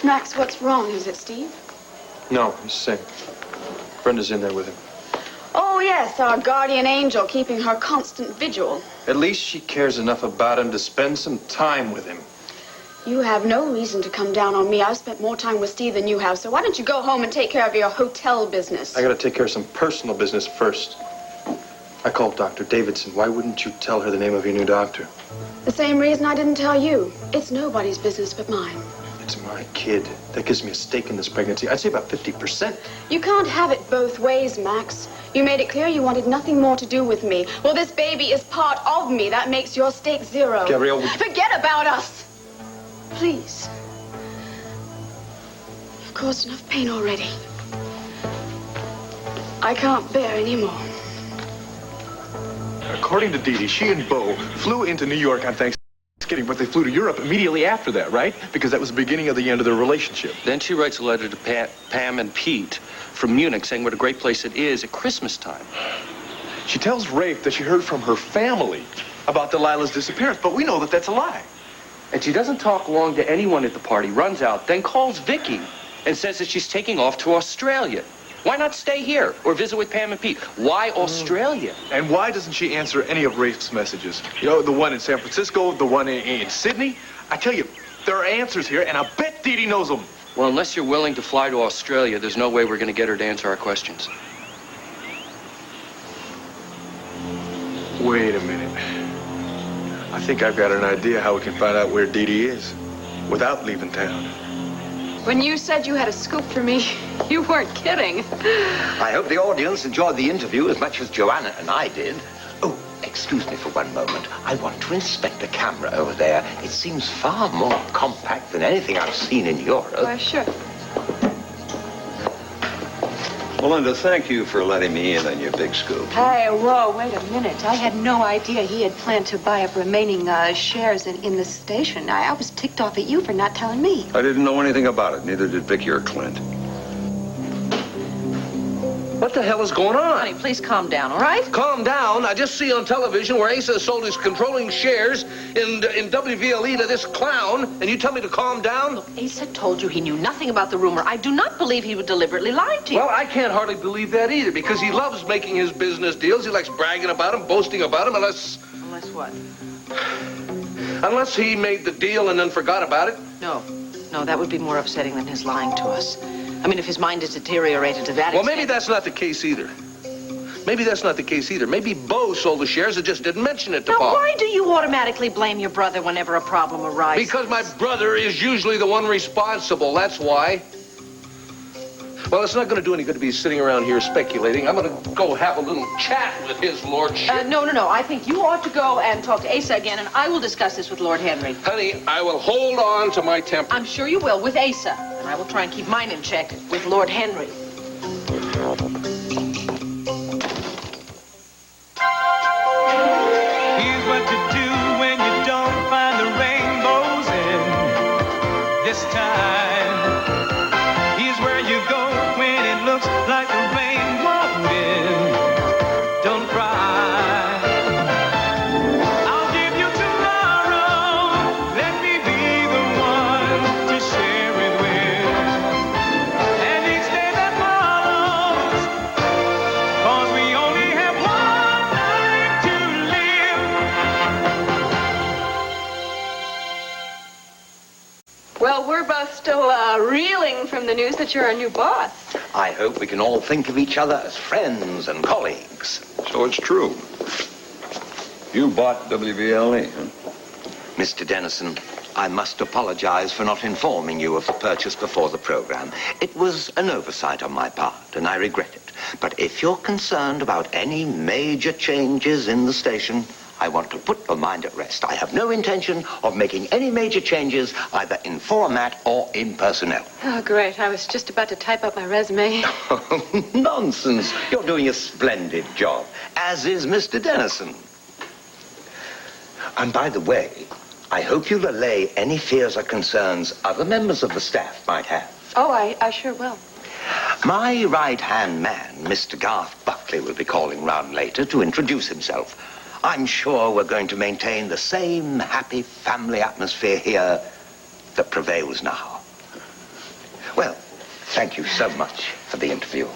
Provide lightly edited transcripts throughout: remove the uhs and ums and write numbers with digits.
Max, what's wrong? Is it Steve? No, he's sick. Brenda's in there with him. Oh, yes, our guardian angel keeping her constant vigil. At least she cares enough about him to spend some time with him. You have no reason to come down on me. I've spent more time with Steve than you have, so why don't you go home and take care of your hotel business? I gotta take care of some personal business first. I called Dr. Davidson. Why wouldn't you tell her the name of your new doctor? The same reason I didn't tell you. It's nobody's business but mine. It's my kid. That gives me a stake in this pregnancy. I'd say about 50%. You can't have it both ways, Max. You made it clear you wanted nothing more to do with me. Well, this baby is part of me. That makes your stake zero. Gabrielle, would you... Forget about us! Please. You've caused enough pain already. I can't bear any more. According to Dee Dee, she and Bo flew into New York on Thanksgiving, but they flew to Europe immediately after that, right? Because that was the beginning of the end of their relationship. Then she writes a letter to Pam and Pete from Munich saying what a great place it is at Christmas time. She tells Rafe that she heard from her family about Delilah's disappearance, but we know that that's a lie. And she doesn't talk long to anyone at the party, runs out, then calls Vicky and says that she's taking off to Australia. Why not stay here or visit with Pam and Pete? Why Australia? And why doesn't she answer any of Rafe's messages? You know, the one in San Francisco, the one in Sydney? I tell you, there are answers here, and I bet Dee Dee knows them. Well, unless you're willing to fly to Australia, there's no way we're going to get her to answer our questions. Wait a minute. I think I've got an idea how we can find out where Dee Dee is without leaving town. When you said you had a scoop for me, you weren't kidding. I hope the audience enjoyed the interview as much as Joanna and I did. Oh, excuse me for one moment. I want to inspect the camera over there. It seems far more compact than anything I've seen in Europe. Why, sure. Melinda, thank you for letting me in on your big scoop. Hey, whoa, wait a minute. I had no idea he had planned to buy up remaining shares in the station. I was ticked off at you for not telling me. I didn't know anything about it. Neither did Vicky or Clint. What the hell is going on? Honey, please calm down, all right? Calm down. I just see on television where Asa sold his controlling shares in WVLE to this clown, and you tell me to calm down? Look, Asa told you he knew nothing about the rumor. I do not believe he would deliberately lie to you. Well, I can't hardly believe that either, because he loves making his business deals. He likes bragging about them, boasting about them, unless... Unless what? Unless he made the deal and then forgot about it. No, that would be more upsetting than his lying to us. I mean, if his mind is deteriorated to that Well, extent... maybe that's not the case either. Maybe that's not the case either. Maybe Bo sold the shares and just didn't mention it to Now, Pa. why do you automatically blame your brother whenever a problem arises? Because my brother is usually the one responsible, that's why. Well, it's not going to do any good to be sitting around here speculating. I'm going to go have a little chat with his lordship. No. I think you ought to go and talk to Asa again, and I will discuss this with Lord Henry. Honey, I will hold on to my temper. I'm sure you will, with Asa. And I will try and keep mine in check with Lord Henry. Here's what to do when you don't find the rainbows in this time. Here's where you go when it looks like the rain won't end. Don't cry. I'll give you tomorrow. Let me be the one to share it with. And each day that follows, 'cause we only have one life to live. Well, we're both still reeling from the news that you're our new boss. I hope we can all think of each other as friends and colleagues. So it's true. You bought WVLE, huh? Mr. Dennison, I must apologize for not informing you of the purchase before the program. It was an oversight on my part, and I regret it. But if you're concerned about any major changes in the station, I want to put your mind at rest. I have no intention of making any major changes, either in format or in personnel. Oh, great. I was just about to type up my resume. Nonsense. You're doing a splendid job, as is Mr. Dennison. And by the way, I hope you'll allay any fears or concerns other members of the staff might have. Oh, I sure will. My right-hand man, Mr. Garth Buckley, will be calling round later to introduce himself. I'm sure we're going to maintain the same happy family atmosphere here that prevails now. Thank you so much for the interview.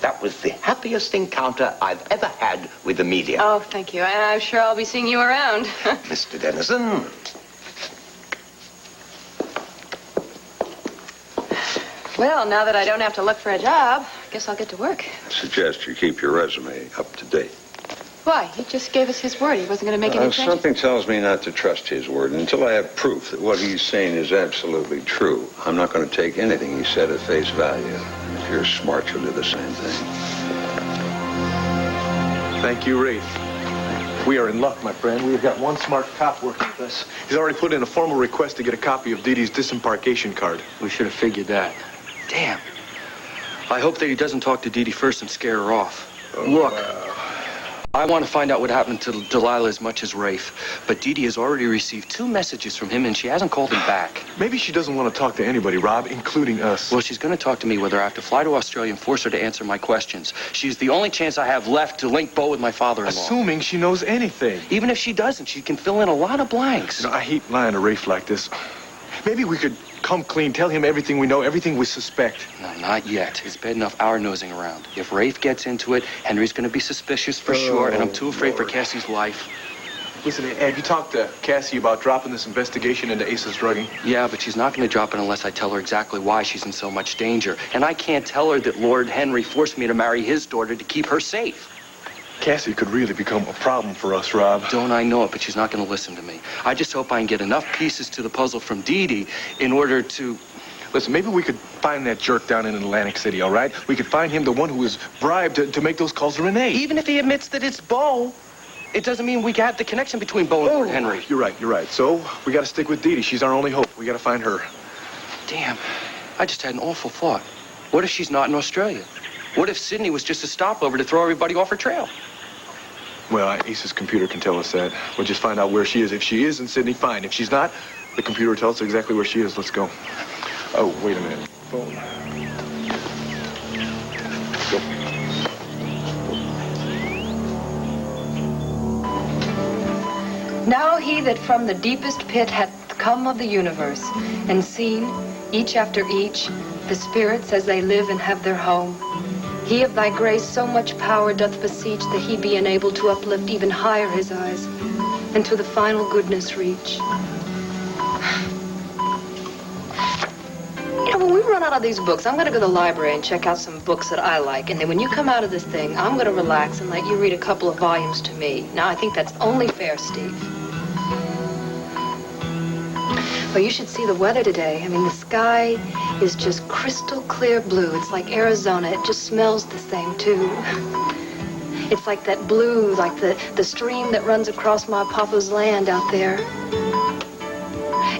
That was the happiest encounter I've ever had with the media. Oh, thank you. And I'm sure I'll be seeing you around. Mr. Dennison. Well, now that I don't have to look for a job, I guess I'll get to work. I suggest you keep your resume up to date. Why? He just gave us his word. He wasn't going to make any changes. Something tells me not to trust his word until I have proof that what he's saying is absolutely true. I'm not going to take anything he said at face value. If you're smart, you'll do the same thing. Thank you, Rafe. We are in luck, my friend. We've got one smart cop working with us. He's already put in a formal request to get a copy of Dee Dee's disembarkation card. We should have figured that. Damn. I hope that he doesn't talk to Dee Dee first and scare her off. Look, I want to find out what happened to Delilah as much as Rafe. But Dee Dee has already received 2 messages from him, and she hasn't called him back. Maybe she doesn't want to talk to anybody, Rob, including us. Well, she's going to talk to me whether I have to fly to Australia and force her to answer my questions. She's the only chance I have left to link Bo with my father-in-law. Assuming she knows anything. Even if she doesn't, she can fill in a lot of blanks. You know, I hate lying to Rafe like this. Maybe we could come clean, tell him everything we know, everything we suspect. No, not yet. It's bad enough our nosing around. If Rafe gets into it, Henry's going to be suspicious for sure, and I'm too afraid for Cassie's life. Listen, have you talked to Cassie about dropping this investigation into Ace's drugging? Yeah, but she's not going to drop it unless I tell her exactly why she's in so much danger. And I can't tell her that Lord Henry forced me to marry his daughter to keep her safe. Cassie could really become a problem for us, Rob. Don't I know it, but she's not going to listen to me. I just hope I can get enough pieces to the puzzle from Dee Dee in order to... Listen, maybe we could find that jerk down in Atlantic City, all right? We could find him, the one who was bribed to make those calls to Renee. Even if he admits that it's Bo, it doesn't mean we got the connection between Bo and Lord Henry. You're right. So, we got to stick with Dee Dee. She's our only hope. We got to find her. Damn, I just had an awful thought. What if she's not in Australia? What if Sydney was just a stopover to throw everybody off her trail? Well, Ace's computer can tell us that. We'll just find out where she is. If she is in Sydney, fine. If she's not, the computer will tell us exactly where she is. Let's go. Oh, wait a minute. Phone. Go. Now he that from the deepest pit hath come of the universe, and seen, each after each, the spirits as they live and have their home, he of thy grace so much power doth beseech that he be enabled to uplift even higher his eyes, and to the final goodness reach. You know, when we run out of these books, I'm going to go to the library and check out some books that I like. And then when you come out of this thing, I'm going to relax and let you read a couple of volumes to me. Now, I think that's only fair, Steve. Well, you should see the weather today. I mean, the sky is just crystal clear blue. It's like Arizona. It just smells the same, too. It's like that blue, like the stream that runs across my papa's land out there.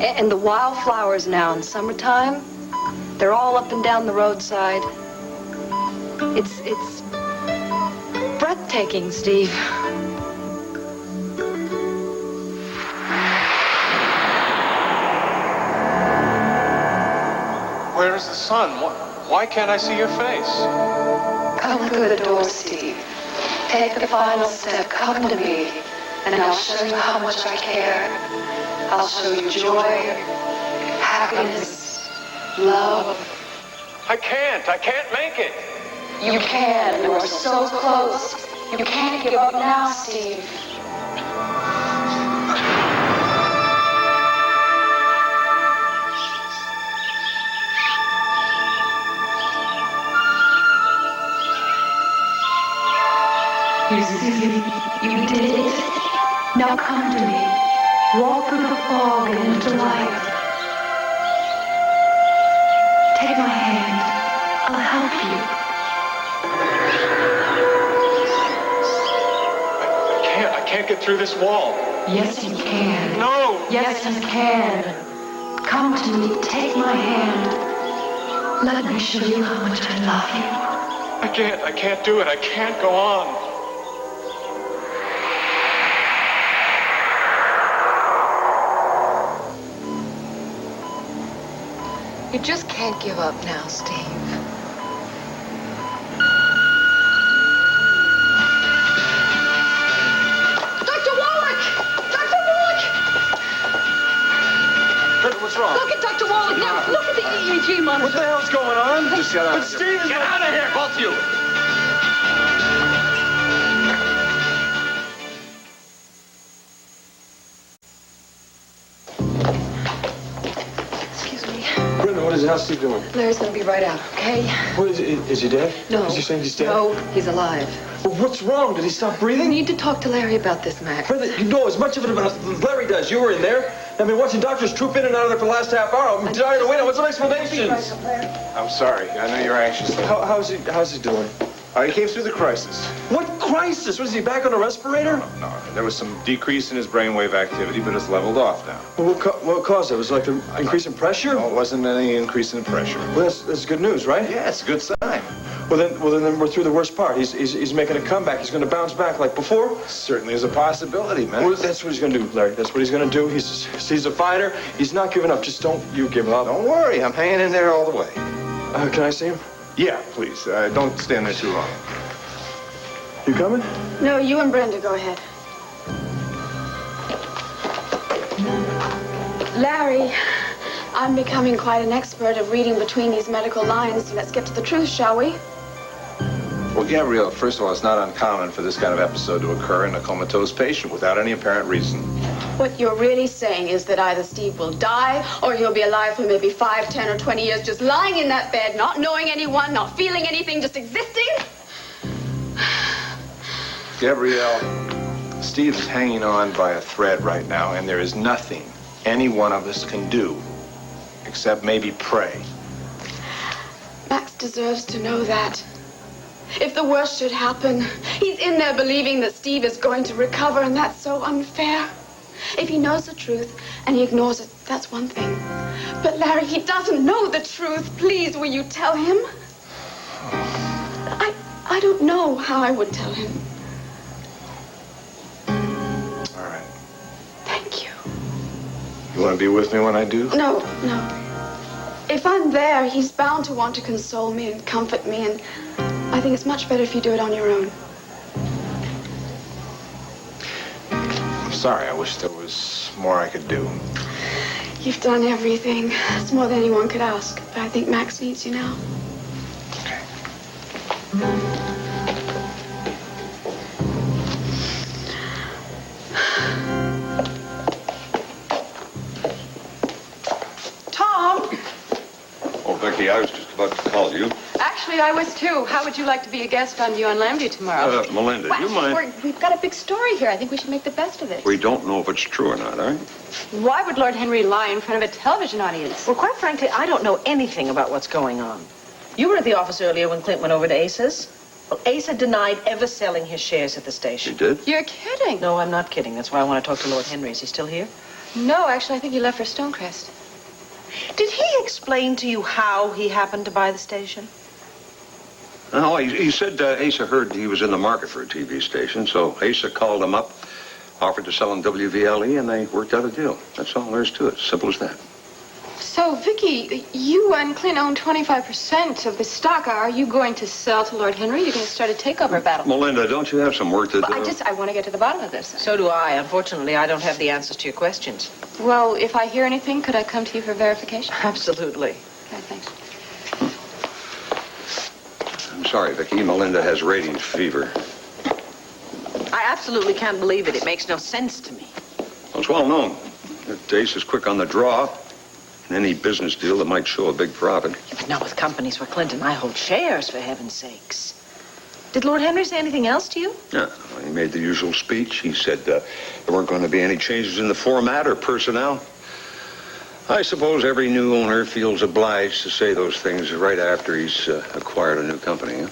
And the wildflowers now in summertime, they're all up and down the roadside. It's breathtaking, Steve. Where is the sun? Why can't I see your face? Come through the door, Steve. Take the final step. Come to me, and I'll show you how much I care. I'll show you joy, happiness, love. I can't make it. You can. You are so close. You can't give up now, Steve. You see, you did it. Now come to me. Walk through the fog and into light. Take my hand. I'll help you. I can't get through this wall. Yes, you can. No! Yes, you can. Come to me. Take my hand. Let me show you how much I love you. I can't do it. I can't go on. You just can't give up now, Steve. Dr. Wallach! Dr. Wallach! What's wrong? Look at Dr. Wallach now. Look at the EEG monitor. What the hell's going on? Just get out. But Steve is... Get out of here, both of you! Excuse me. Brenda, how's Steve doing? Larry's gonna be right out, okay? What is he dead? No. Is he saying he's dead? No, he's alive. Well, what's wrong? Did he stop We breathing? need to talk to Larry about this, Max. Brenda, you know as much of it about as Larry does. You were in there. I've been watching doctors troop in and out of there for the last half hour. I'm dying to wait. What's some explanations? I'm sorry. I know you're anxious. How's he doing? He came through the crisis. What crisis? Was he back on a respirator? No. There was some decrease in his brainwave activity, but it's leveled off now. Well, what caused it? Was it like an increase in pressure? No, it wasn't any increase in pressure. Well, that's good news, right? Yeah, it's a good sign. Well, then we're through the worst part. He's making a comeback. He's going to bounce back like before. Certainly is a possibility, man. Well, that's what he's going to do, Larry. That's what he's going to do. He's a fighter. He's not giving up. Just don't you give up. Don't worry. I'm hanging in there all the way. Can I see him? Yeah, please. Don't stand there too long. You coming? No, you and Brenda go ahead. Larry, I'm becoming quite an expert at reading between these medical lines, so let's get to the truth, shall we? Well, Gabrielle, first of all, it's not uncommon for this kind of episode to occur in a comatose patient without any apparent reason. What you're really saying is that either Steve will die or he'll be alive for maybe 5, 10, or 20 years, just lying in that bed, not knowing anyone, not feeling anything, just existing? Gabrielle, Steve is hanging on by a thread right now, and there is nothing any one of us can do except maybe pray. Max deserves to know that. If the worst should happen, he's in there believing that Steve is going to recover, and that's so unfair. If he knows the truth and he ignores it, that's one thing. But Larry, he doesn't know the truth. Please, will you tell him? I don't know how I would tell him. All right. Thank you. You want to be with me when I do? No. If I'm there, he's bound to want to console me and comfort me, and I think it's much better if you do it on your own. I'm sorry. I wish there was more I could do. You've done everything. It's more than anyone could ask. But I think Max needs you now. Okay. Tom! Oh, Becky, I was just about to call you. Actually, I was too. How would you like to be a guest on You and Lambie tomorrow? Melinda, you mind? We've got a big story here. I think we should make the best of it. We don't know if it's true or not, all right? Why would Lord Henry lie in front of a television audience? Well, quite frankly, I don't know anything about what's going on. You were at the office earlier when Clint went over to Asa's. Well, Asa denied ever selling his shares at the station. She did? You're kidding. No, I'm not kidding. That's why I want to talk to Lord Henry. Is he still here? No, actually, I think he left for Stonecrest. Did he explain to you how he happened to buy the station? No, he said Asa heard he was in the market for a TV station, so Asa called him up, offered to sell him WVLE, and they worked out a deal. That's all there is to it. Simple as that. So, Vicky, you and Clint own 25% of the stock. Are you going to sell to Lord Henry? You're going to start a takeover battle. Melinda, don't you have some work to do? I want to get to the bottom of this. So do I. Unfortunately, I don't have the answers to your questions. Well, if I hear anything, could I come to you for verification? Absolutely. Okay, thanks. I'm sorry, Vicky. Melinda has ratings fever. I absolutely can't believe it. It makes no sense to me. Well, it's well known that Ace is quick on the draw in any business deal that might show a big profit. But not with companies where Clinton and I hold shares, for heaven's sakes. Did Lord Henry say anything else to you? Yeah, well, he made the usual speech. He said there weren't going to be any changes in the format or personnel. I suppose every new owner feels obliged to say those things right after he's acquired a new company. Huh?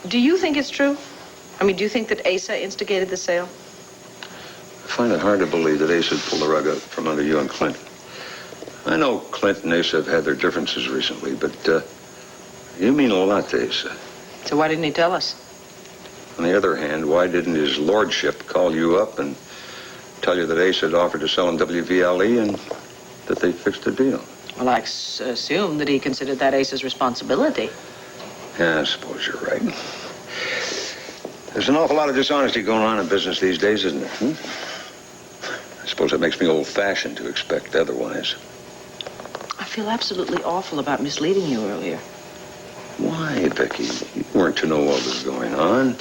Do you think it's true? I mean, do you think that Asa instigated the sale? I find it hard to believe that Asa pulled the rug out from under you and Clint. I know Clint and Asa have had their differences recently, but you mean a lot to Asa. So why didn't he tell us? On the other hand, why didn't his lordship call you up and tell you that Asa had offered to sell him WVLE and that they fixed a deal? Well, I assume that he considered that Asa's responsibility. Yeah, I suppose you're right. There's an awful lot of dishonesty going on in business these days, isn't there? I suppose it makes me old-fashioned to expect otherwise. feel absolutely awful about misleading you earlier. Why, Becky? You weren't to know what was going on.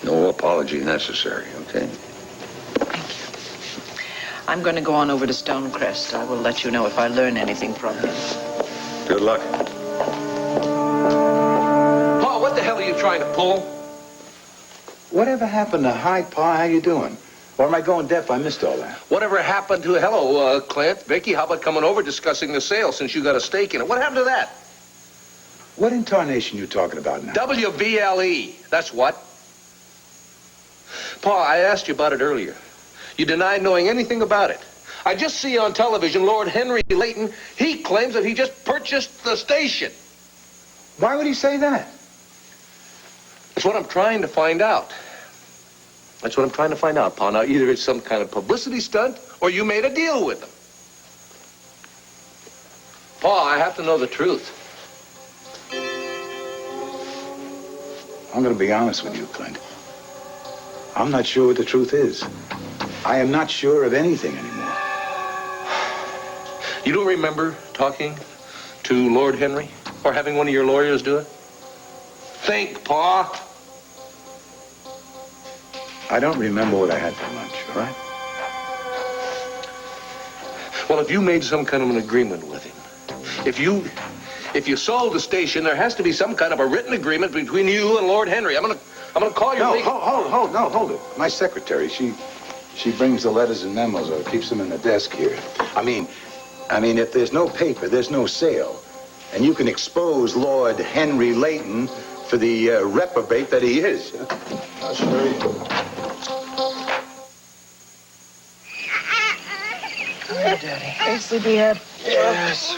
No apology necessary, okay? Thank you. I'm going to go on over to Stonecrest. I will let you know if I learn anything from him. Good luck. Paul, what the hell are you trying to pull? Whatever happened to hi, Pa, how you doing? Or am I going deaf? I missed all that. Whatever happened to, hello, Clint, Vicky, how about coming over discussing the sale since you got a stake in it? What happened to that? What incarnation you talking about now? WVLE, that's what. Paul, I asked you about it earlier. You denied knowing anything about it. I just see on television Lord Henry Layton, he claims that he just purchased the station. Why would he say that? That's what I'm trying to find out. That's what I'm trying to find out, Paul. Now, either it's some kind of publicity stunt or you made a deal with him. Paul, I have to know the truth. I'm going to be honest with you, Clint. I'm not sure what the truth is. I am not sure of anything anymore. You don't remember talking to Lord Henry or having one of your lawyers do it? Think, Pa. I don't remember what I had for lunch, all right? Well, if you made some kind of an agreement with him, if you sold the station, there has to be some kind of a written agreement between you and Lord Henry. I'm gonna call your legal... Hold it. My secretary, she brings the letters and memos or keeps them in the desk here. I mean, if there's no paper, there's no sale. And you can expose Lord Henry Layton for the reprobate that he is. I'll show you. Come here, Daddy. Hey, sleepyhead. Yes.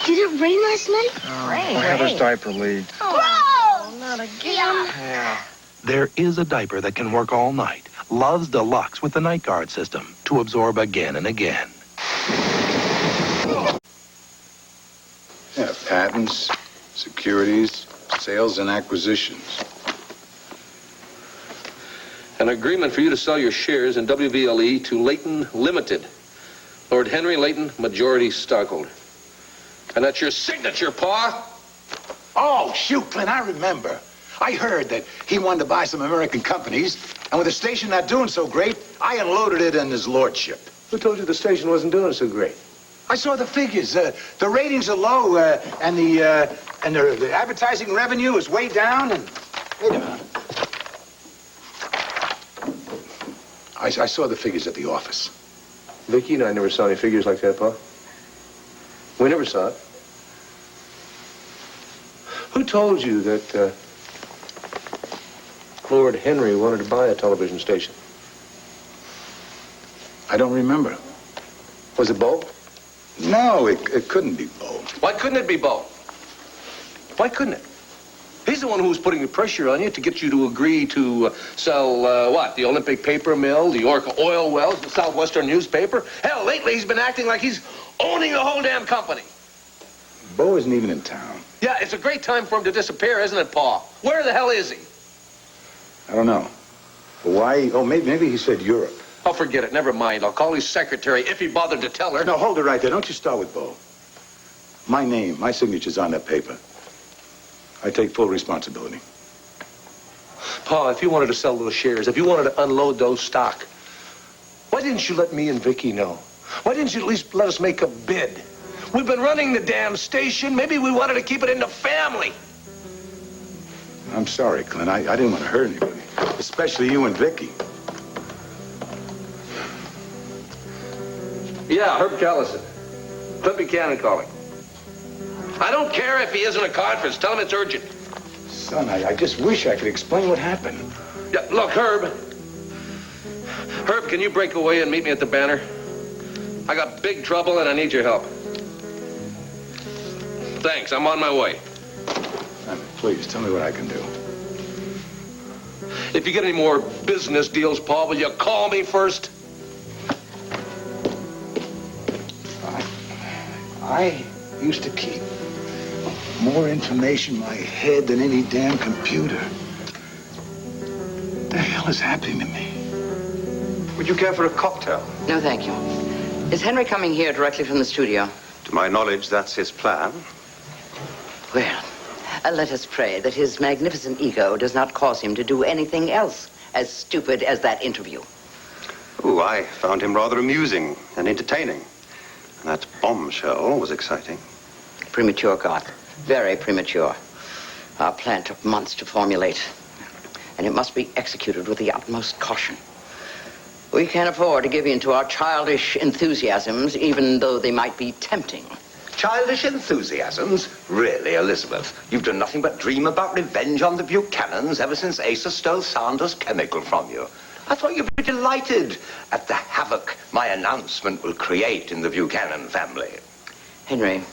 Did it rain last night? Rain. Heather's diaper leaked. Oh, not again. Yeah. There is a diaper that can work all night. Love's Deluxe with the Night Guard system to absorb again and again. Yeah, patents, securities, sales and acquisitions. An agreement for you to sell your shares in WVLE to Layton Limited. Lord Henry Layton, majority stockholder. And that's your signature, Pa. Oh, shoot, Clint, I remember. I heard that he wanted to buy some American companies, and with the station not doing so great, I unloaded it in his lordship. Who told you the station wasn't doing so great? I saw the figures. The ratings are low, and the advertising revenue is way down, and... Wait a minute. I saw the figures at the office. Vicky and I never saw any figures like that, Pa. We never saw it. Who told you that Lord Henry wanted to buy a television station? I don't remember. Was it Bo? No, it couldn't be Bo. Why couldn't it be Bo? Why couldn't it? He's the one who was putting the pressure on you to get you to agree to sell, what? The Olympic Paper Mill, the York Oil Wells, the Southwestern newspaper? Hell, lately he's been acting like he's owning the whole damn company. Bo isn't even in town. Yeah, it's a great time for him to disappear, isn't it, Pa? Where the hell is he? I don't know. Why? Oh, maybe he said Europe. Oh, forget it. Never mind. I'll call his secretary if he bothered to tell her. No, hold it right there. Don't you start with Bo. My name, my signature's on that paper. I take full responsibility. Pa, if you wanted to sell those shares, if you wanted to unload those stock, why didn't you let me and Vicky know? Why didn't you at least let us make a bid? We've been running the damn station. Maybe we wanted to keep it in the family. I'm sorry, Clint. I didn't want to hurt anybody. Especially you and Vicky. Yeah, Herb Callison. Clint Buchanan calling. I don't care if he isn't a conference. Tell him it's urgent. Son, I just wish I could explain what happened. Yeah, look, Herb. Herb, can you break away and meet me at the Banner? I got big trouble and I need your help. Thanks, I'm on my way. Please, tell me what I can do. If you get any more business deals, Paul, will you call me first? I used to keep more information in my head than any damn computer. What the hell is happening to me? Would you care for a cocktail? No, thank you. Is Henry coming here directly from the studio? To my knowledge, that's his plan. Well, let us pray that his magnificent ego does not cause him to do anything else as stupid as that interview. Oh, I found him rather amusing and entertaining. And that bombshell was exciting. Premature, Garth. Very premature. Our plan took months to formulate, and it must be executed with the utmost caution. We can't afford to give in to our childish enthusiasms, even though they might be tempting. Childish enthusiasms? Really, Elizabeth? You've done nothing but dream about revenge on the Buchanans ever since Asa stole Sanders' chemical from you. I thought you'd be delighted at the havoc my announcement will create in the Buchanan family. Henry,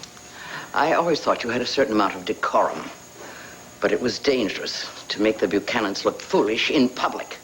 I always thought you had a certain amount of decorum, but it was dangerous to make the Buchanans look foolish in public.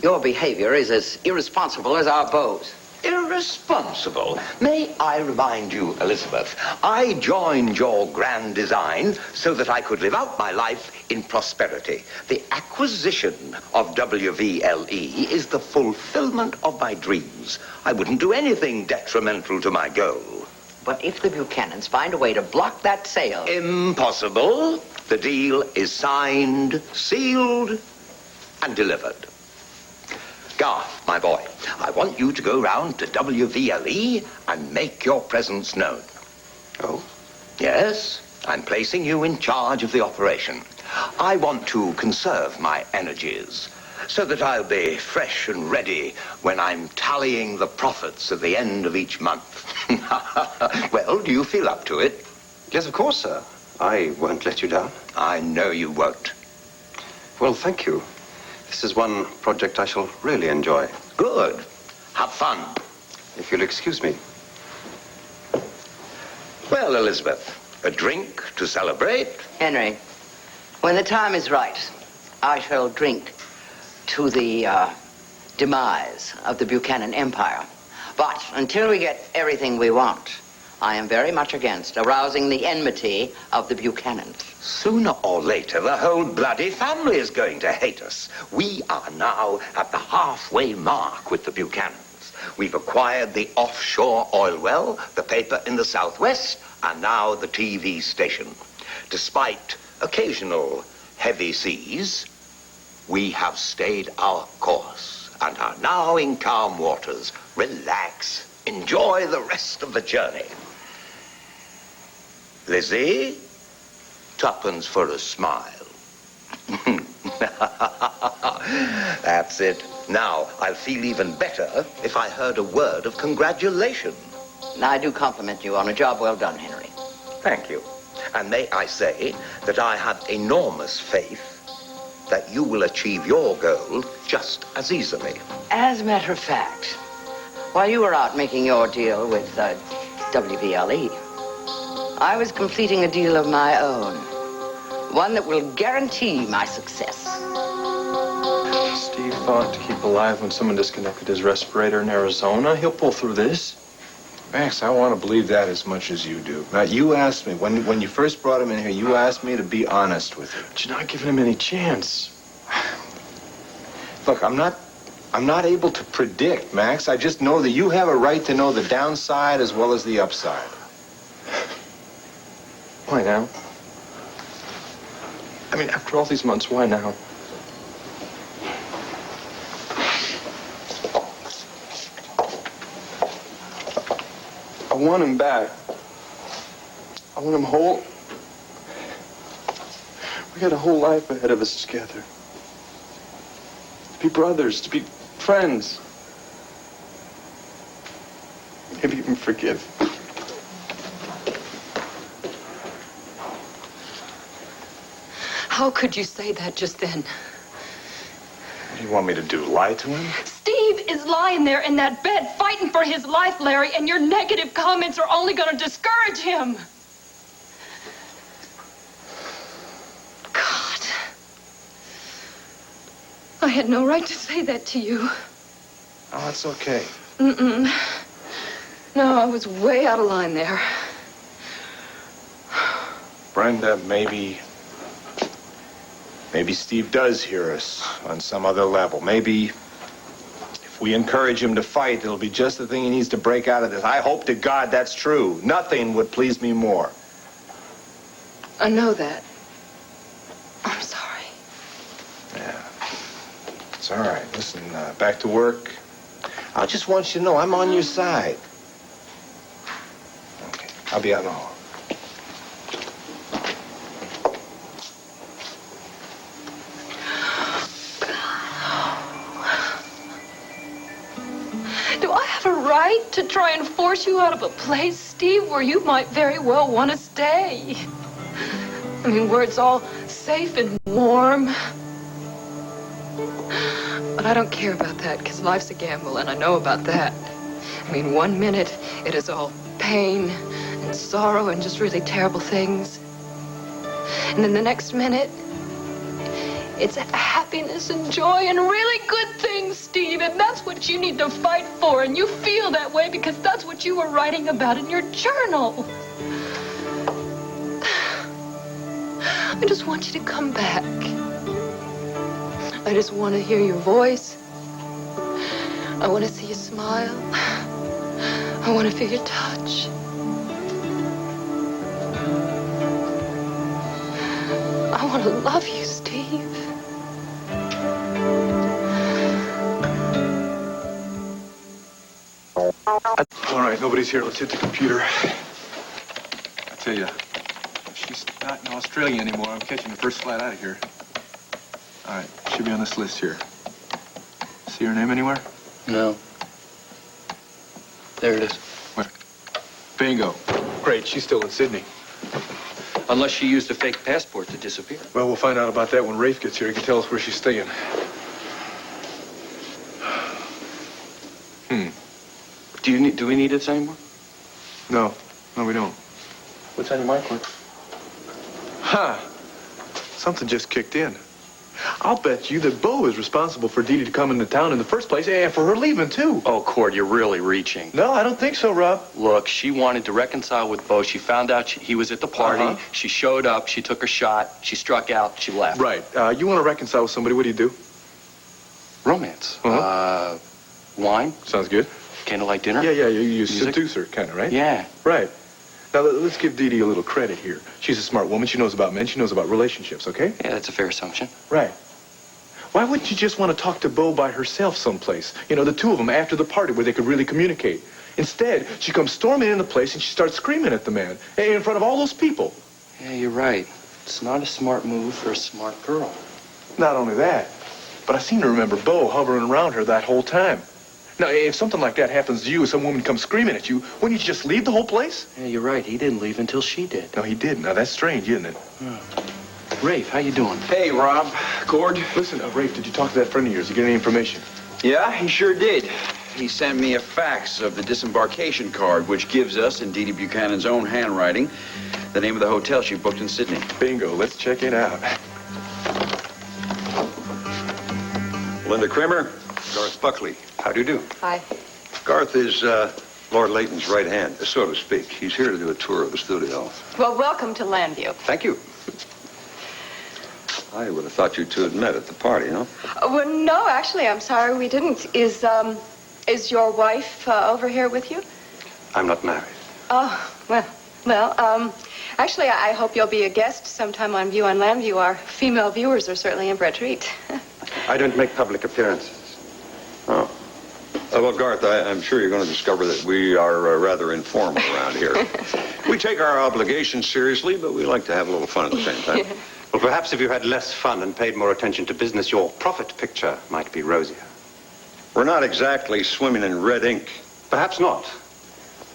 Your behavior is as irresponsible as our bows. Irresponsible? May I remind you, Elizabeth, I joined your grand design so that I could live out my life in prosperity. The acquisition of WVLE is the fulfillment of my dreams. I wouldn't do anything detrimental to my goal. But if the Buchanans find a way to block that sale... Impossible. The deal is signed, sealed, and delivered. Garth, my boy, I want you to go round to WVLE and make your presence known. Oh? Yes, I'm placing you in charge of the operation. I want to conserve my energies so that I'll be fresh and ready when I'm tallying the profits at the end of each month. Well, do you feel up to it? Yes, of course, sir. I won't let you down. I know you won't. Well, thank you. This is one project I shall really enjoy. Good. Have fun. If you'll excuse me. Well, Elizabeth, a drink to celebrate? Henry, when the time is right, I shall drink to the demise of the Buchanan Empire. But until we get everything we want, I am very much against arousing the enmity of the Buchanans. Sooner or later, the whole bloody family is going to hate us. We are now at the halfway mark with the Buchanans. We've acquired the offshore oil well, the paper in the Southwest, and now the TV station. Despite occasional heavy seas, we have stayed our course and are now in calm waters. Relax. Enjoy the rest of the journey. Lizzie, tuppence for a smile. That's it. Now, I'll feel even better if I heard a word of congratulation. I do compliment you on a job well done, Henry. Thank you. And may I say that I have enormous faith that you will achieve your goal just as easily. As a matter of fact, while you were out making your deal with WVLE, I was completing a deal of my own. One that will guarantee my success. Steve thought to keep alive when someone disconnected his respirator in Arizona. He'll pull through this. Max, I want to believe that as much as you do. Now, you asked me, when you first brought him in here, you asked me to be honest with you. But you're not giving him any chance. Look, I'm not able to predict, Max. I just know that you have a right to know the downside as well as the upside. Why now? I mean, after all these months, why now? I want him back. I want him whole. We got a whole life ahead of us together. To be brothers, to be friends. Maybe even forgive. How could you say that just then? What do you want me to do, lie to him? Steve is lying there in that bed fighting for his life, Larry, and your negative comments are only going to discourage him. God. I had no right to say that to you. Oh, it's okay. No, I was way out of line there. Brenda, maybe Steve does hear us on some other level. Maybe if we encourage him to fight, it'll be just the thing he needs to break out of this. I hope to God that's true. Nothing would please me more. I know that. I'm sorry. Yeah. It's all right. Listen, back to work. I just want you to know I'm on your side. Okay. I'll be out in the hall. Do I have a right to try and force you out of a place, Steve, where you might very well want to stay? I mean, where it's all safe and warm. But I don't care about that, because life's a gamble, and I know about that. I mean, 1 minute, it is all pain and sorrow and just really terrible things. And then the next minute, it's happiness and joy and really good things, Steve. And that's what you need to fight for. And you feel that way because that's what you were writing about in your journal. I just want you to come back. I just want to hear your voice. I want to see you smile. I want to feel your touch. I want to love you, Steve. All right, nobody's here. Let's hit the computer. I tell you, if she's not in Australia anymore, I'm catching the first flight out of here. All right, should be on this list here. See her name anywhere? No. There it is. Where? Bingo. Great, she's still in Sydney. Unless she used a fake passport to disappear. Well, we'll find out about that when Rafe gets here. He can tell us where she's staying. Do we need this anymore? No, we don't. What's on your mind, Clint? Huh. Something just kicked in. I'll bet you that Bo is responsible for Dee Dee to come into town in the first place, and for her leaving, too. Oh, Cord, you're really reaching. No, I don't think so, Rob. Look, she wanted to reconcile with Bo. She found out he was at the party. She showed up. She took her shot. She struck out. She left. Right. You want to reconcile with somebody, what do you do? Romance. Wine. Sounds good. Candlelight dinner. Yeah, you use Music. seducer, kind of, right? Yeah. Right. Now, let's give Dee Dee a little credit here. She's a smart woman. She knows about men. She knows about relationships, okay? Yeah, that's a fair assumption. Right. Why wouldn't you just want to talk to Bo by herself someplace? You know, the two of them after the party where they could really communicate. Instead, she comes storming in the place and she starts screaming at the man in front of all those people. Yeah, you're right. It's not a smart move for a smart girl. Not only that, but I seem to remember Bo hovering around her that whole time. Now, if something like that happens to you, some woman comes screaming at you, wouldn't you just leave the whole place? Yeah, you're right. He didn't leave until she did. No, he did. Now, that's strange, isn't it? Rafe, how you doing? Hey, Rob. Cord. Listen, Rafe, did you talk to that friend of yours? Did you get any information? Yeah, he sure did. He sent me a fax of the disembarkation card, which gives us, in Dee Dee Buchanan's own handwriting, the name of the hotel she booked in Sydney. Bingo. Let's check it out. Linda Kramer, Garth Buckley. How do you do? Hi. Garth is Lord Leighton's right hand, so to speak. He's here to do a tour of the studio. Well, welcome to Landview. Thank you. I would have thought you two had met at the party, no? Well, no, actually, I'm sorry we didn't. Is your wife over here with you? I'm not married. Oh, well, actually, I hope you'll be a guest sometime on View on Landview. Our female viewers are certainly in for a treat. I don't make public appearances. Oh. Well, Garth, I'm sure you're going to discover that we are rather informal around here. We take our obligations seriously, but we like to have a little fun at the same time. Well, perhaps if you had less fun and paid more attention to business, your profit picture might be rosier. We're not exactly swimming in red ink. Perhaps not.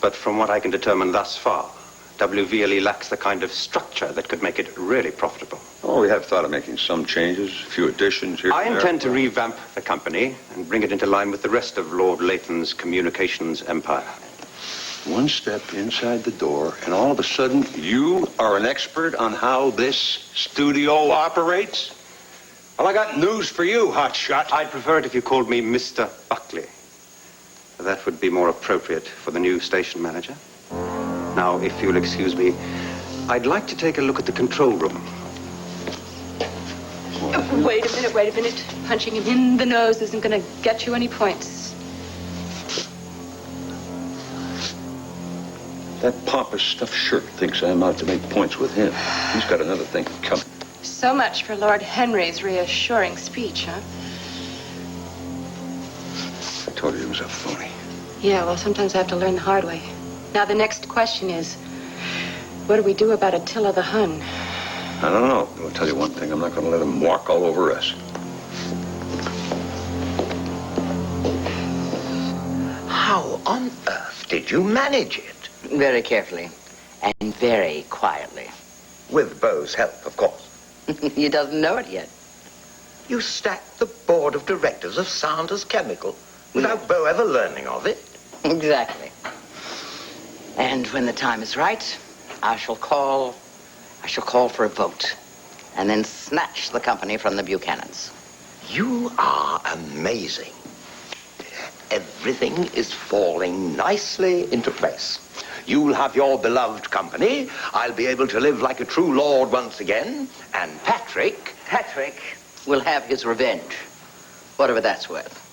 But from what I can determine thus far, WVLE lacks the kind of structure that could make it really profitable. Oh, we have thought of making some changes, a few additions here I and there. intend to revamp the company and bring it into line with the rest of Lord Leighton's communications empire. One step inside the door, and all of a sudden, you are an expert on how this studio operates? Well, I got news for you, hotshot. I'd prefer it if you called me Mr. Buckley. That would be more appropriate for the new station manager. Now, if you'll excuse me, I'd like to take a look at the control room. Wait a minute. Punching him in the nose isn't going to get you any points. That pompous stuffed shirt thinks I'm out to make points with him. He's got another thing coming. So much for Lord Henry's reassuring speech, huh? I told you he was a phony. Yeah, well, sometimes I have to learn the hard way. Now, the next question is, what do we do about Attila the Hun? I don't know. I'll tell you one thing. I'm not going to let him walk all over us. How on earth did you manage it? Very carefully and very quietly. With Beau's help, of course. He doesn't know it yet. You stacked the board of directors of Sanders Chemical without Beau ever learning of it? Exactly. And when the time is right, I shall call for a vote and then snatch the company from the Buchanans. You are amazing. Everything is falling nicely into place. You'll have your beloved company. I'll be able to live like a true lord once again. And Patrick will have his revenge, whatever that's worth.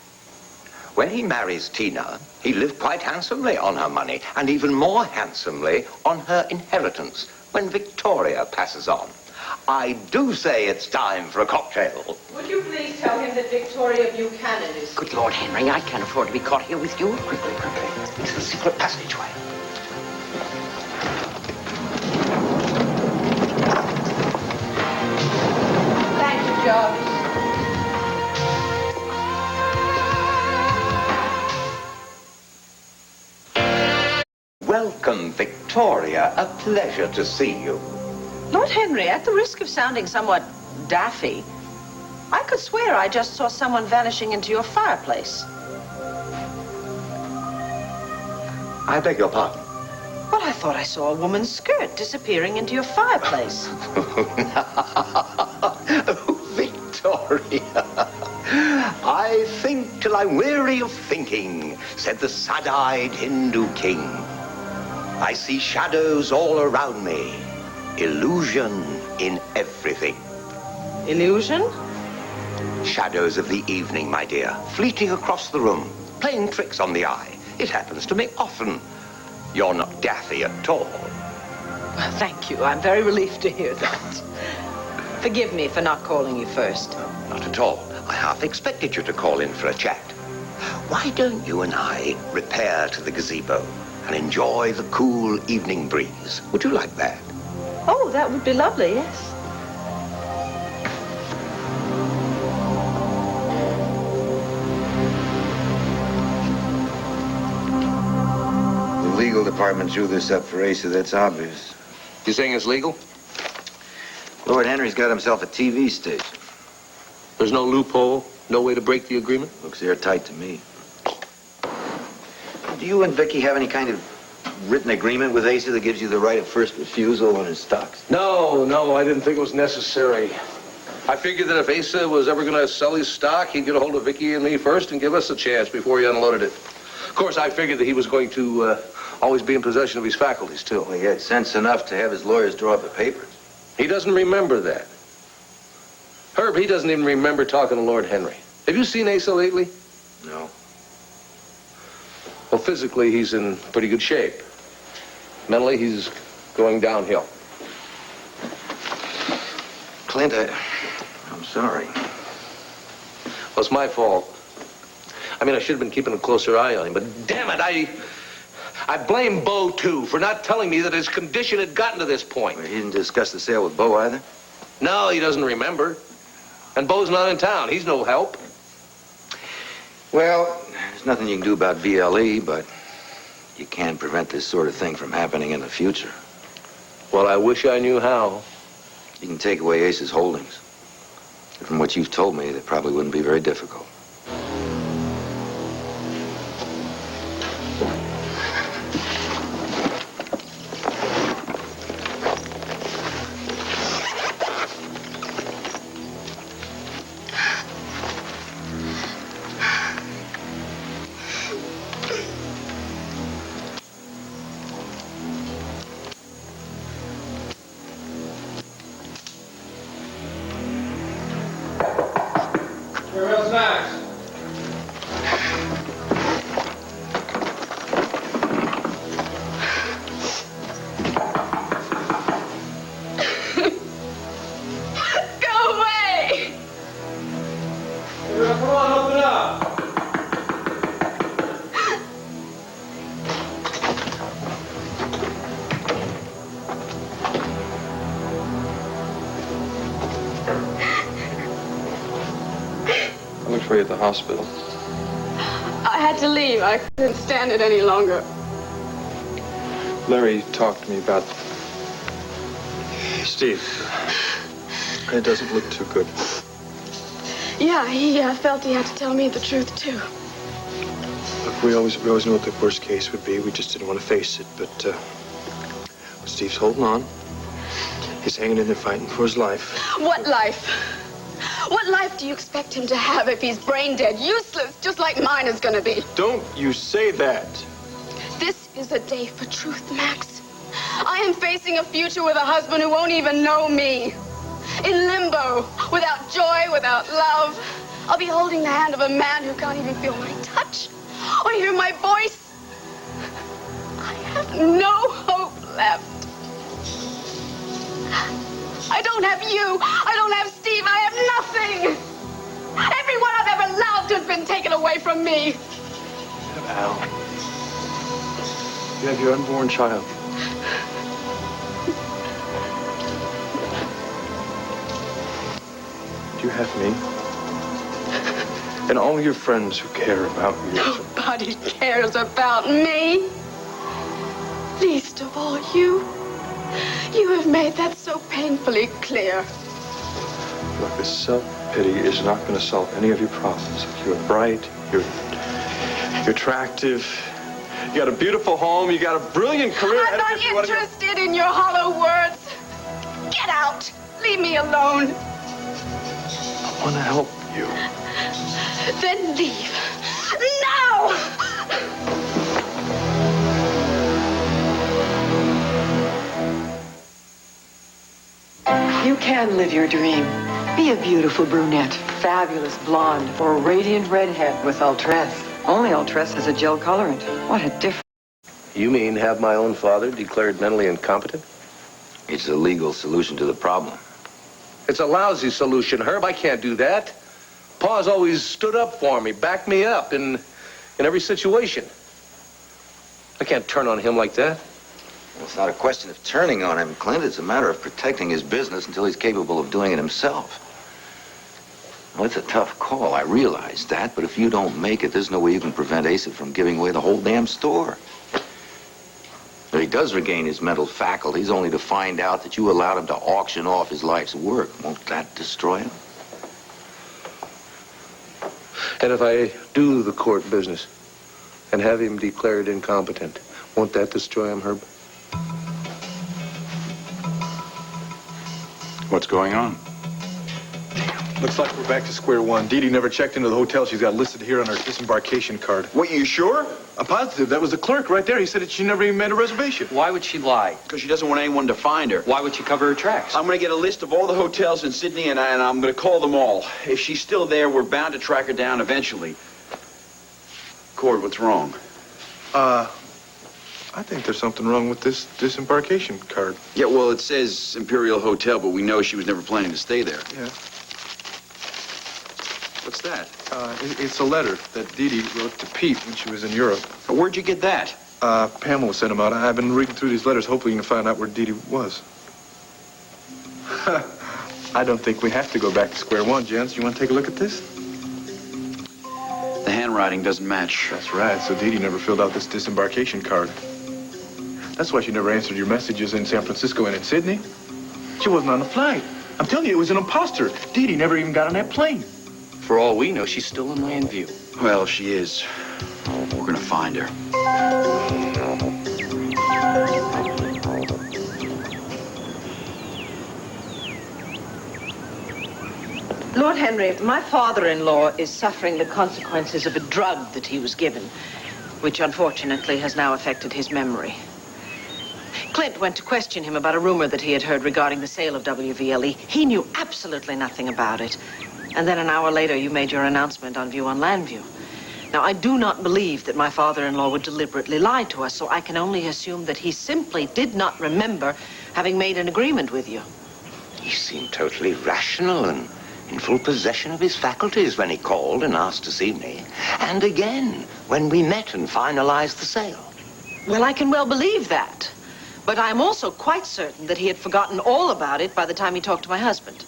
When he marries Tina, he'll live quite handsomely on her money, and even more handsomely on her inheritance when Victoria passes on. I do say it's time for a cocktail. Would you please tell him that Victoria Buchanan is... Good Lord, Henry, I can't afford to be caught here with you. Quickly. Into the secret passageway. Thank you, Jarvis. Welcome, Victoria. A pleasure to see you. Lord Henry, at the risk of sounding somewhat daffy, I could swear I just saw someone vanishing into your fireplace. I beg your pardon. Well, I thought I saw a woman's skirt disappearing into your fireplace. Victoria. I think till I'm weary of thinking, said the sad-eyed Hindu king. I see shadows all around me, illusion in everything. Illusion? Shadows of the evening, my dear, fleeting across the room, playing tricks on the eye. It happens to me often. You're not daffy at all. Well, thank you. I'm very relieved to hear that. Forgive me for not calling you first. Not at all. I half expected you to call in for a chat. Why don't you and I repair to the gazebo and enjoy the cool evening breeze? Would you like that? Oh, that would be lovely, yes. The legal department drew this up for Asa, that's obvious. You saying it's legal? Lord Henry's got himself a TV station. There's no loophole, no way to break the agreement? Looks airtight to me. Do you and Vicky have any kind of written agreement with Asa that gives you the right of first refusal on his stocks? No, I didn't think it was necessary. I figured that if Asa was ever going to sell his stock, he'd get a hold of Vicky and me first and give us a chance before he unloaded it. Of course, I figured that he was going to always be in possession of his faculties, too. Well, he had sense enough to have his lawyers draw up the papers. He doesn't remember that. Herb, he doesn't even remember talking to Lord Henry. Have you seen Asa lately? No. Well, physically, he's in pretty good shape. Mentally, he's going downhill. Clint, I'm sorry. Well, it's my fault. I mean, I should have been keeping a closer eye on him, but damn it, I blame Beau, too, for not telling me that his condition had gotten to this point. Well, he didn't discuss the sale with Beau either? No, he doesn't remember. And Beau's not in town. He's no help. Well, there's nothing you can do about VLE, but you can prevent this sort of thing from happening in the future. Well, I wish I knew how. You can take away Ace's holdings. From what you've told me, that probably wouldn't be very difficult. Gabrielle snacks. for you at the hospital. I had to leave. I couldn't stand it any longer. Larry talked to me about Steve. It doesn't look too good. Yeah, he felt he had to tell me the truth, too. Look, we always knew what the worst case would be. We just didn't want to face it. But Steve's holding on. He's hanging in there fighting for his life. What life? What life do you expect him to have if he's brain dead, useless, just like mine is gonna be? Don't you say that. This is a day for truth, Max. I am facing a future with a husband who won't even know me. In limbo, without joy, without love. I'll be holding the hand of a man who can't even feel my touch or hear my voice. I have no hope left. I don't have you. I don't have Steve. I have nothing. Everyone I've ever loved has been taken away from me. You have Al. You have your unborn child. You have me. And all your friends who care about you. Nobody cares about me. Least of all you. You have made that so painfully clear. Look, this self-pity is not going to solve any of your problems. You're bright, you're attractive, you got a beautiful home, you got a brilliant career. I'm not interested in your hollow words. Get out. Leave me alone. I want to help you. Then leave. Now! You can live your dream. Be a beautiful brunette, fabulous blonde, or a radiant redhead with Ultress. Only Ultress has a gel colorant. What a difference. You mean have my own father declared mentally incompetent? It's a legal solution to the problem. It's a lousy solution, Herb. I can't do that. Pa's always stood up for me, backed me up in every situation. I can't turn on him like that. Well, it's not a question of turning on him, Clint. It's a matter of protecting his business until he's capable of doing it himself. Well, it's a tough call, I realize that, but if you don't make it, there's no way you can prevent Asa from giving away the whole damn store. If he does regain his mental faculties, only to find out that you allowed him to auction off his life's work. Won't that destroy him? And if I do the court business and have him declared incompetent, won't that destroy him, Herb? What's going on? Looks like we're back to square one. Dee Dee never checked into the hotel she's got listed here on her disembarkation card. What, you sure? I'm positive. That was the clerk right there. He said that she never even made a reservation. Why would she lie? Because she doesn't want anyone to find her. Why would she cover her tracks? I'm going to get a list of all the hotels in Sydney, and I'm going to call them all. If she's still there, we're bound to track her down eventually. Cord, what's wrong? I think there's something wrong with this disembarkation card. Yeah, well, it says Imperial Hotel, but we know she was never planning to stay there. Yeah. What's that? It's a letter that Dee Dee wrote to Pete when she was in Europe. Where'd you get that? Pamela sent them out. I've been reading through these letters, hoping to find out where Dee Dee was. I don't think we have to go back to square one, gents. You want to take a look at this? The handwriting doesn't match. That's right. So Dee Dee never filled out this disembarkation card. That's why she never answered your messages in San Francisco and in Sydney. She wasn't on the flight. I'm telling you, it was an imposter. Dee Dee never even got on that plane. For all we know, she's still in plain view. Well, she is. We're going to find her. Lord Henry, my father-in-law is suffering the consequences of a drug that he was given, which unfortunately has now affected his memory. Clint went to question him about a rumor that he had heard regarding the sale of WVLE. He knew absolutely nothing about it. And then an hour later, you made your announcement on View on Landview. Now, I do not believe that my father-in-law would deliberately lie to us, so I can only assume that he simply did not remember having made an agreement with you. He seemed totally rational and in full possession of his faculties when he called and asked to see me. And again, when we met and finalized the sale. Well, I can well believe that. But I'm also quite certain that he had forgotten all about it by the time he talked to my husband.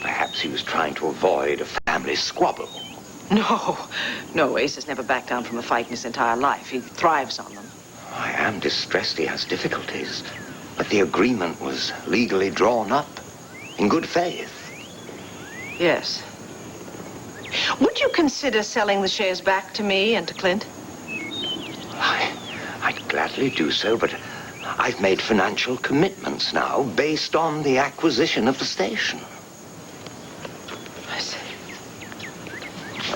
Perhaps he was trying to avoid a family squabble. No, Ace has never backed down from a fight in his entire life. He thrives on them. I am distressed he has difficulties, but the agreement was legally drawn up in good faith. Yes. Would you consider selling the shares back to me and to Clint? I'd gladly do so, but I've made financial commitments now based on the acquisition of the station. I see.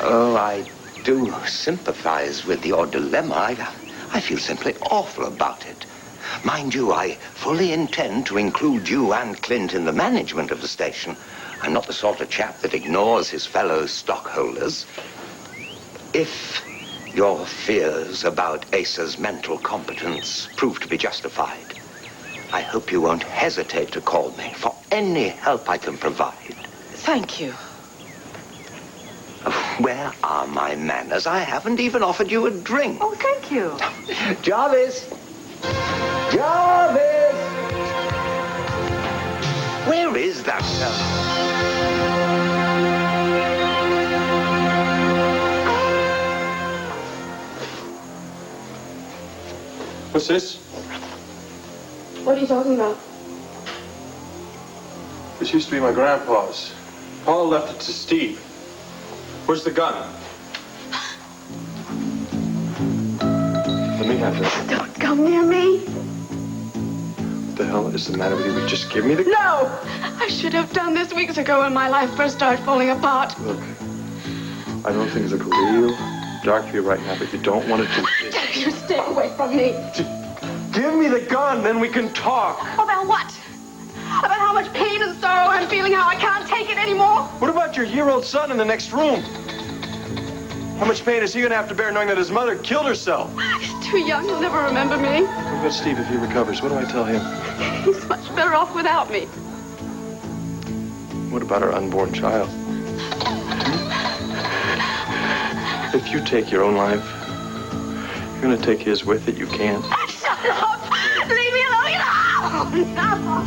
Oh, I do sympathize with your dilemma. I feel simply awful about it. Mind you, I fully intend to include you and Clint in the management of the station. I'm not the sort of chap that ignores his fellow stockholders. If your fears about Asa's mental competence prove to be justified, I hope you won't hesitate to call me for any help I can provide. Thank you. Where are my manners? I haven't even offered you a drink. Oh, thank you. Jarvis! Jarvis! Where is that fellow? What's this? What are you talking about? This used to be my grandpa's. Paul left it to Steve. Where's the gun? Let me have this. Don't come near me. What the hell is the matter with you? Just give me the... No! I should have done this weeks ago when my life first started falling apart. Look, I know things look real dark for you right now, but you don't want to do this. You stay away from me. Give me the gun, then we can talk. About what? About how much pain and sorrow I'm feeling, how I can't take it anymore? What about your year-old son in the next room? How much pain is he going to have to bear knowing that his mother killed herself? He's too young, he'll never remember me. What about Steve if he recovers? What do I tell him? He's much better off without me. What about our unborn child? If you take your own life, you're going to take his with it. You can't. Shut up! Leave me alone! No!